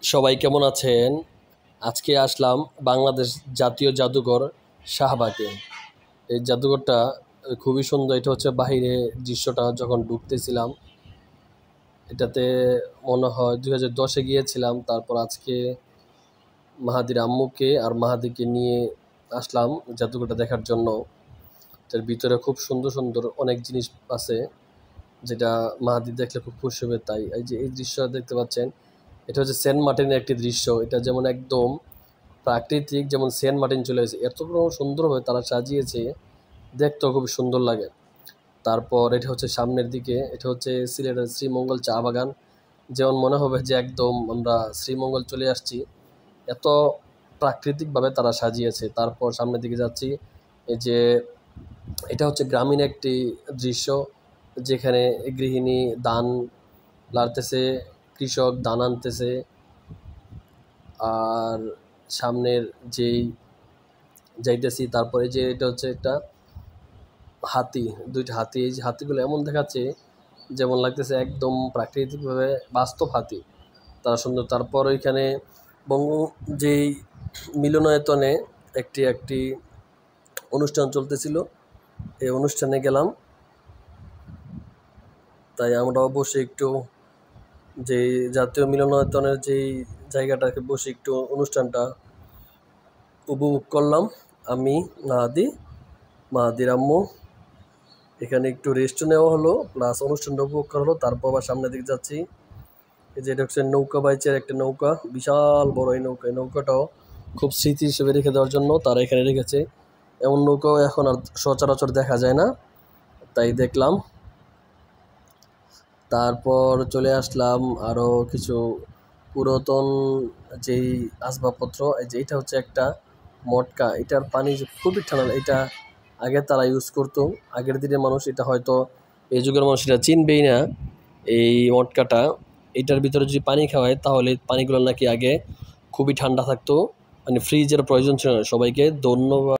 সবাই কেমন আছেন? আজকে আসলাম বাংলাদেশ জাতীয় জাদুঘর শাহবাগে। এই জাদুঘরটা খুবই সুন্দর। এটা হচ্ছে বাহিরে দৃশ্যটা যখন ঢুকতেছিলাম, এটাতে মনে হয় 2010-এ গিয়েছিলাম। তারপর আজকে মাহাদির আম্মুকে আর মাহাদিকে নিয়ে আসলাম জাদুঘরটা দেখার জন্য। এটার ভিতরে খুব সুন্দর সুন্দর অনেক জিনিস আছে, যেটা মাহাদি দেখলে খুব খুশি হবে। তাই এই যে এই দৃশ্যটা দেখতে পাচ্ছেন, এটা হচ্ছে সেন্ট মার্টিনের একটি দৃশ্য। এটা যেমন একদম প্রাকৃতিক, যেমন সেন্ট মার্টিন চলে এসেছে, এত সুন্দরভাবে তারা সাজিয়েছে, দেখতেও খুব সুন্দর লাগে। তারপর এটা হচ্ছে সামনের দিকে, এটা হচ্ছে সিলেটের শ্রীমঙ্গল চা বাগান। যেমন মনে হবে যে একদম আমরা শ্রীমঙ্গল চলে আসছি, এত প্রাকৃতিকভাবে তারা সাজিয়েছে। তারপর সামনের দিকে যাচ্ছি, এই যে এটা হচ্ছে গ্রামীণ একটি দৃশ্য, যেখানে গৃহিণী ধান লাড়তেছে, কৃষক ধান আনতেছে। আর সামনের যেই যাইতেছি, তারপরে যে এটা হচ্ছে একটা হাতি, দুইটা হাতি। এই যে হাতিগুলো এমন দেখাচ্ছে যেমন লাগতেছে একদম প্রাকৃতিকভাবে বাস্তব হাতি, তারা সুন্দর। তারপর ওইখানে বঙ্গ যেই মিলনায়তনে একটি একটি অনুষ্ঠান চলতেছিল, এই অনুষ্ঠানে গেলাম। তাই আমরা বসে একটু যে জাতীয় মিলনায়তনের যেই জায়গাটাকে বসে একটু অনুষ্ঠানটা উপভোগ করলাম। আমি, মাহাদির আম্মু, এখানে একটু রেস্ট নেওয়া হলো, প্লাস অনুষ্ঠানটা উপভোগ করা হলো। তারপর আবার সামনের দিকে যাচ্ছি। এই যে এটা হচ্ছে নৌকা বাইচের একটা নৌকা, বিশাল বড় এই নৌকা। এই নৌকাটাও খুব স্মৃতি হিসেবে রেখে দেওয়ার জন্য তারা এখানে রেখেছে। এমন নৌকাও এখন আর সচরাচর দেখা যায় না, তাই দেখলাম। তারপর চলে আসলাম আরও কিছু পুরাতন যেই আসবাবপত্র। এই যে এটা হচ্ছে একটা মটকা, এটার পানি যে খুবই ঠান্ডা। এটা আগে তারা ইউজ করতো, আগের দিনের মানুষ। এটা হয়তো এই যুগের মানুষ এটা চিনবেই না, এই মটকাটা। এটার ভিতরে যদি পানি খাওয়ায় তাহলে পানিগুলো নাকি আগে খুবই ঠান্ডা থাকতো, মানে ফ্রিজের প্রয়োজন ছিল না। সবাইকে ধন্যবাদ।